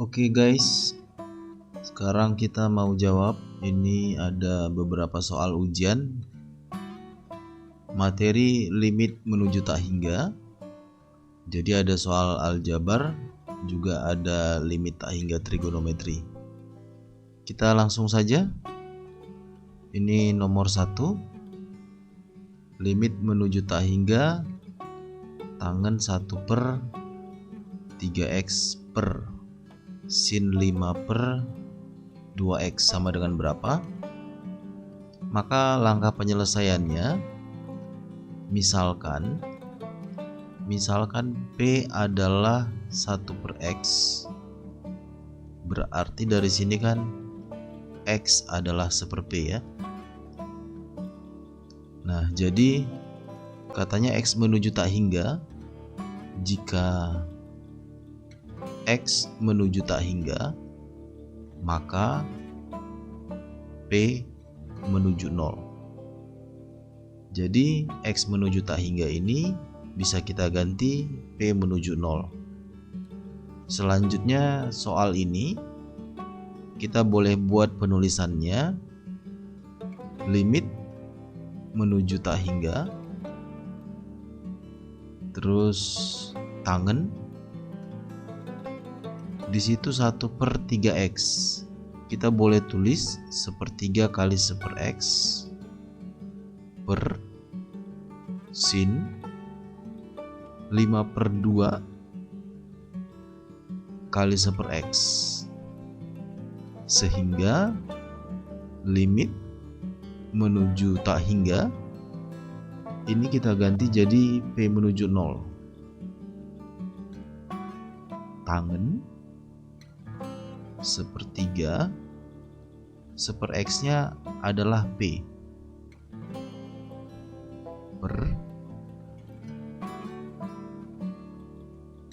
Oke guys, sekarang kita mau jawab. Ini ada beberapa soal ujian materi limit menuju tak hingga. Jadi ada soal aljabar, juga ada limit tak hingga trigonometri. Kita langsung saja. Ini nomor 1, limit menuju tak hingga tangen 1/3x per sin 5/2x sama dengan berapa? Maka langkah penyelesaiannya, misalkan P adalah 1/x, berarti dari sini kan X adalah 1/P ya. Nah, jadi katanya X menuju tak hingga. Jika X menuju tak hingga, maka P menuju 0. Jadi X menuju tak hingga ini bisa kita ganti P menuju 0. Selanjutnya soal ini kita boleh buat penulisannya limit menuju tak hingga, terus tangen di situ 1/3x. Kita boleh tulis 1/3 kali 1/x per sin 5/2 kali 1/x, sehingga limit menuju tak hingga ini kita ganti jadi P menuju 0. Tangen 1/3, 1/x nya adalah P, per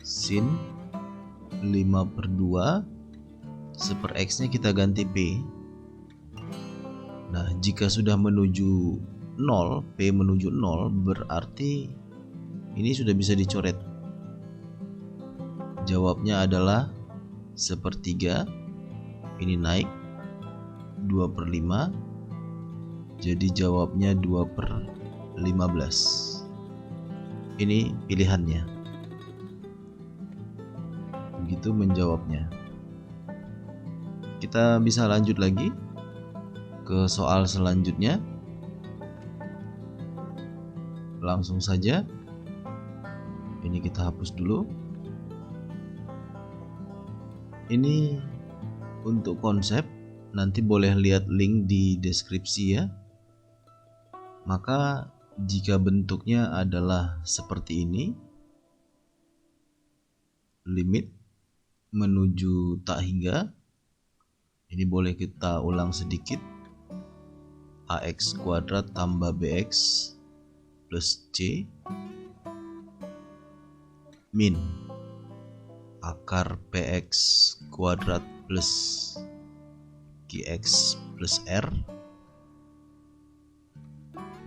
sin 5/2, 1/x nya kita ganti P. Nah, jika sudah menuju 0, P menuju 0, berarti ini sudah bisa dicoret. Jawabnya adalah 1/3, ini naik 2/5, jadi jawabnya 2/15. Ini pilihannya. Begitu menjawabnya. Kita bisa lanjut lagi ke soal selanjutnya. Langsung saja. Ini kita hapus dulu. Ini untuk konsep, nanti boleh lihat link di deskripsi ya. Maka jika bentuknya adalah seperti ini, limit menuju tak hingga, ini boleh kita ulang sedikit. AX kuadrat tambah BX plus C min akar PX kuadrat plus QX plus R,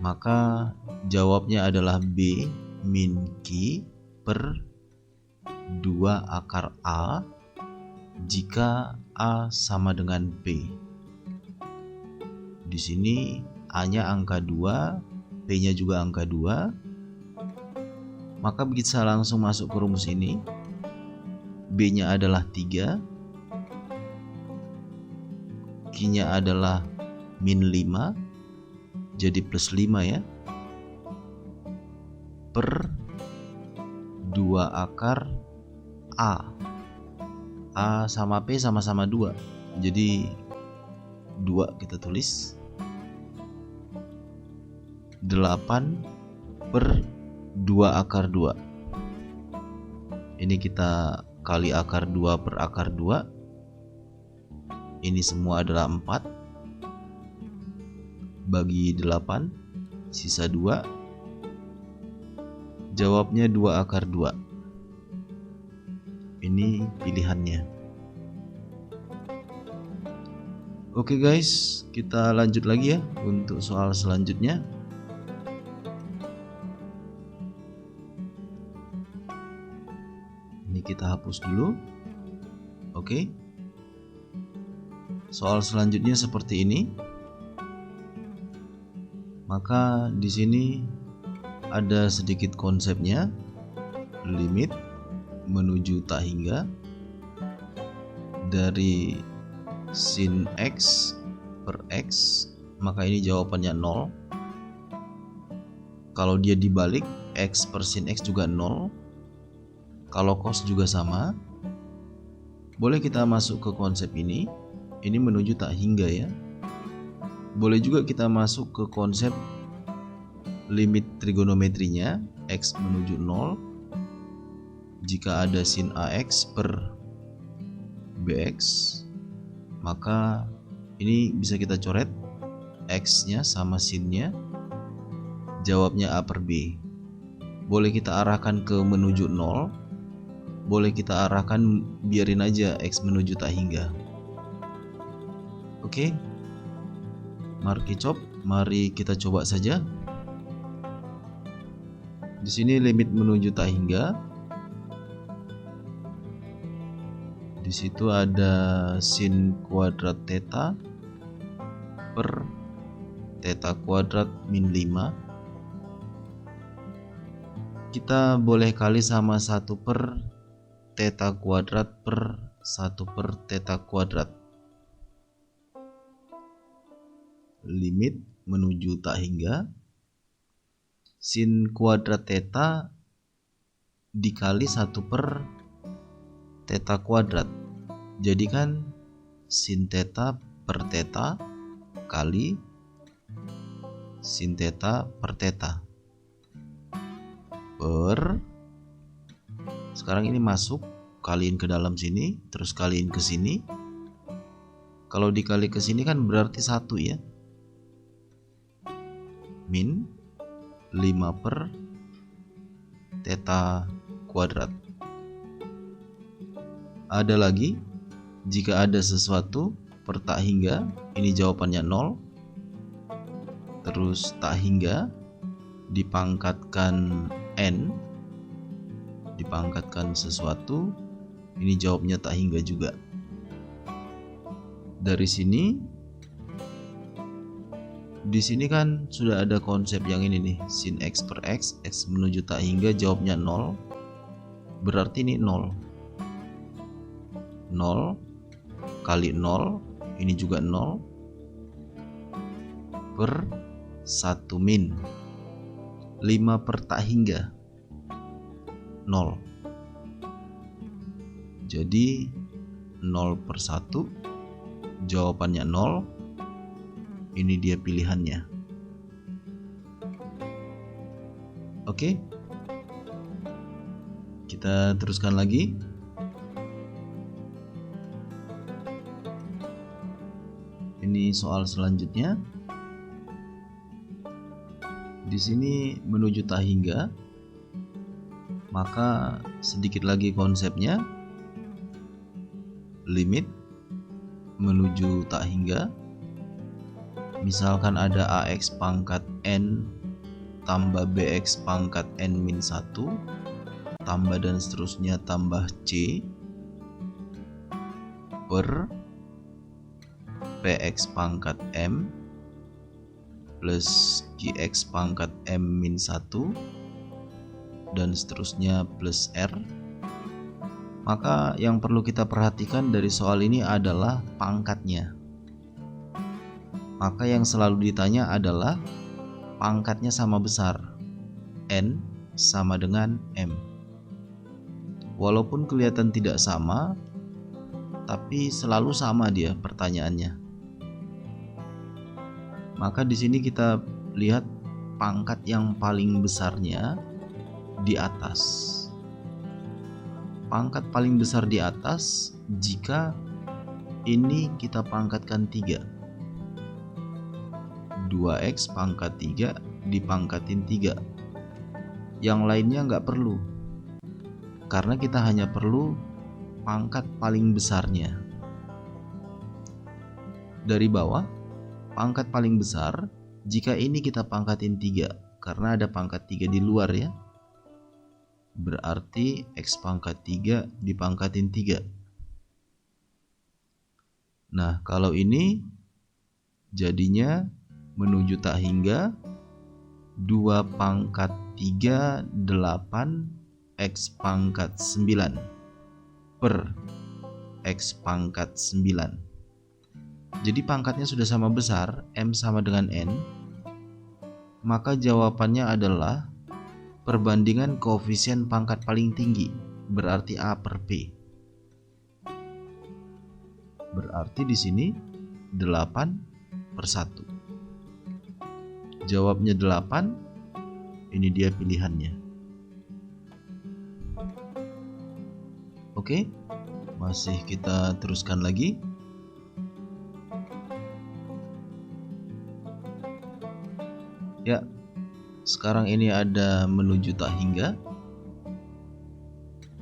maka jawabnya adalah B min Q per 2 akar A jika A sama dengan P. Di sini A-nya angka 2, P-nya juga angka 2. Maka bisa langsung masuk ke rumus ini. B-nya adalah 3, Q-nya adalah min 5, jadi plus 5 ya, per 2 akar A. A sama P sama-sama 2, jadi 2 kita tulis. 8/2 akar 2. Ini kita kali akar 2 per akar 2. Ini semua adalah 4. Bagi 8, sisa 2. Jawabnya 2 akar 2. Ini pilihannya. Oke guys, kita lanjut lagi ya untuk soal selanjutnya. Ini kita hapus dulu. Oke. Soal selanjutnya seperti ini. Maka di sini ada sedikit konsepnya. Limit menuju tak hingga dari sin X per X, maka ini jawabannya 0. Kalau dia dibalik, X per sin X juga 0. Kalau cos juga sama. Boleh kita masuk ke konsep ini menuju tak hingga ya. Boleh juga kita masuk ke konsep limit trigonometrinya, X menuju 0 jika ada sin AX per BX, maka ini bisa kita coret X nya sama sin-nya, jawabnya A per B. Boleh kita arahkan ke menuju 0, boleh kita arahkan biarin aja X menuju tak hingga. Oke, mari kita coba saja. Di sini limit menuju tak hingga. Di situ ada sin kuadrat theta per theta kuadrat min 5. Kita boleh kali sama 1 per theta kuadrat per 1 per theta kuadrat. Limit menuju tak hingga. Sin kuadrat theta dikali 1 per theta kuadrat. Jadi kan sin theta per theta kali sin theta per theta per, sekarang ini masuk, kaliin ke dalam sini, terus kaliin ke sini. Kalau dikali ke sini kan berarti 1 ya. Min 5 per theta kuadrat. Ada lagi, jika ada sesuatu per tak hingga, ini jawabannya 0. Terus tak hingga dipangkatkan n, dipangkatkan sesuatu, ini jawabnya tak hingga juga. Dari sini, di sini kan sudah ada konsep yang ini nih, sin X per X, X menuju tak hingga, jawabnya 0. Berarti ini 0. 0 kali 0, ini juga 0 per 1 min 5 per tak hingga 0. Jadi 0 per 1, jawabannya 0. Ini dia pilihannya. Oke, kita teruskan lagi. Ini soal selanjutnya. Di sini menuju tak hingga, maka sedikit lagi konsepnya. Limit menuju tak hingga. Misalkan ada AX pangkat N tambah BX pangkat N min 1 tambah dan seterusnya tambah C per PX pangkat M plus QX pangkat M min 1 dan seterusnya plus R. Maka yang perlu kita perhatikan dari soal ini adalah pangkatnya. Maka yang selalu ditanya adalah pangkatnya sama besar, N sama dengan M. Walaupun kelihatan tidak sama, tapi selalu sama dia pertanyaannya. Maka di sini kita lihat pangkat yang paling besarnya di atas. Pangkat paling besar di atas jika ini kita pangkatkan 3. 2x pangkat 3 dipangkatin 3. Yang lainnya nggak perlu, karena kita hanya perlu pangkat paling besarnya. Dari bawah, pangkat paling besar, jika ini kita pangkatin 3, karena ada pangkat 3 di luar ya, berarti x pangkat 3 dipangkatin 3. Nah, kalau ini jadinya menuju tak hingga 2 pangkat 3 8 X pangkat 9 per X pangkat 9. Jadi pangkatnya sudah sama besar, M sama dengan N, maka jawabannya adalah perbandingan koefisien pangkat paling tinggi, berarti A per P. Berarti di sini 8 per 1. Jawabnya 8. Ini dia pilihannya. Oke, masih kita teruskan lagi. Ya, sekarang ini ada menuju tak hingga.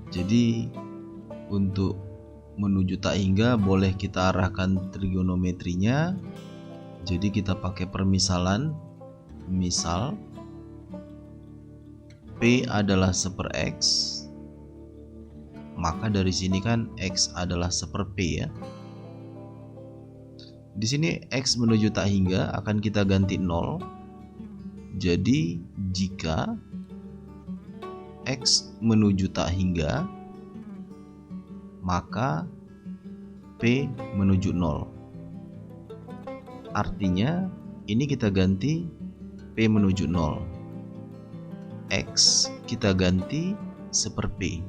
Jadi untuk menuju tak hingga boleh kita arahkan trigonometrinya. Jadi kita pakai permisalan. Misal P adalah 1/X, maka dari sini kan X adalah 1/P ya. Di sini X menuju tak hingga akan kita ganti 0. Jadi jika X menuju tak hingga, maka P menuju 0. Artinya ini kita ganti P menuju 0. X kita ganti 1/P.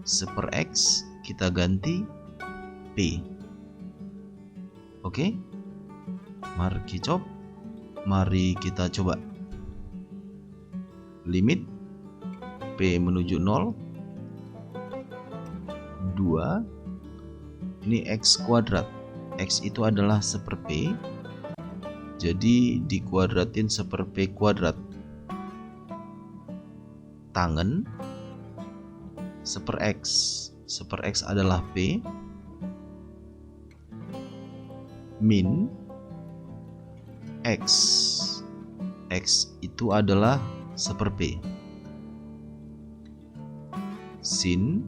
1/X kita ganti P. Oke? Mari kita coba. Limit P menuju 0 2. Ini X kuadrat. X itu adalah 1/P. Jadi dikuadratin 1/P kuadrat. Tangen 1/X. 1/X adalah P. Min X. X itu adalah 1/P. Sin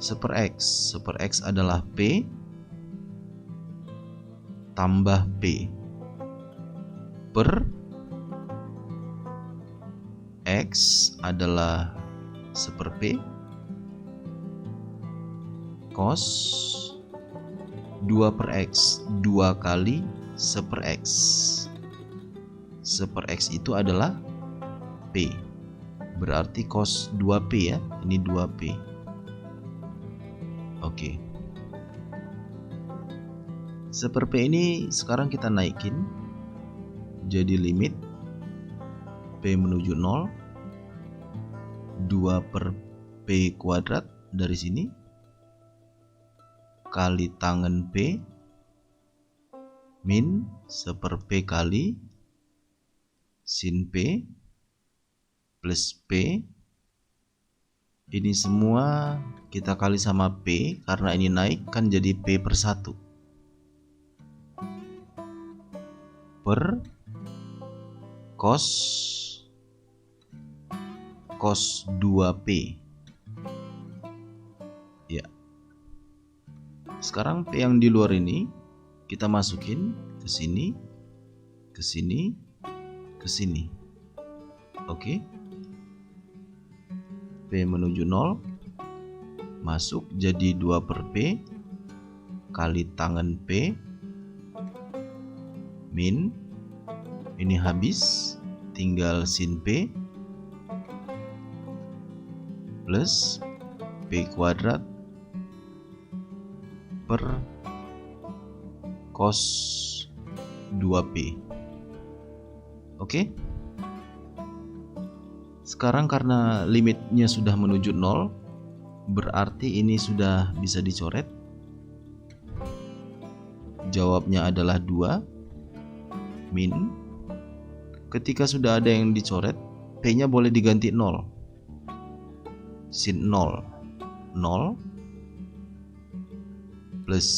1/X. 1/X adalah P tambah P per X adalah 1/P cos 2/X. 2 kali 1/X. 1/X itu adalah P. Berarti cos 2P ya. Ini 2P. Oke. 1/P ini sekarang kita naikin. Jadi limit P menuju 0 2/P kuadrat dari sini kali tangen P min 1/P kali sin P plus P. Ini semua kita kali sama P, karena ini naik kan jadi P per 1 per cos 2P. Ya. Sekarang P yang di luar ini kita masukin ke sini, ke sini, ke sini. Oke. P menuju 0 masuk jadi 2/P kali tangen P min, ini habis, tinggal sin P plus P kuadrat per cos 2P. Oke. Sekarang karena limitnya sudah menuju 0, berarti ini sudah bisa dicoret. Jawabnya adalah 2 min. Ketika sudah ada yang dicoret, P-nya boleh diganti 0. Sin 0 0 plus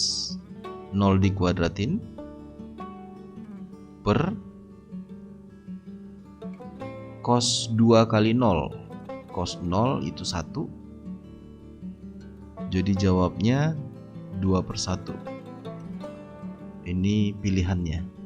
0 dikuadratin per cos 2 kali 0. Cos 0 itu 1. Jadi jawabnya 2/1. Ini pilihannya.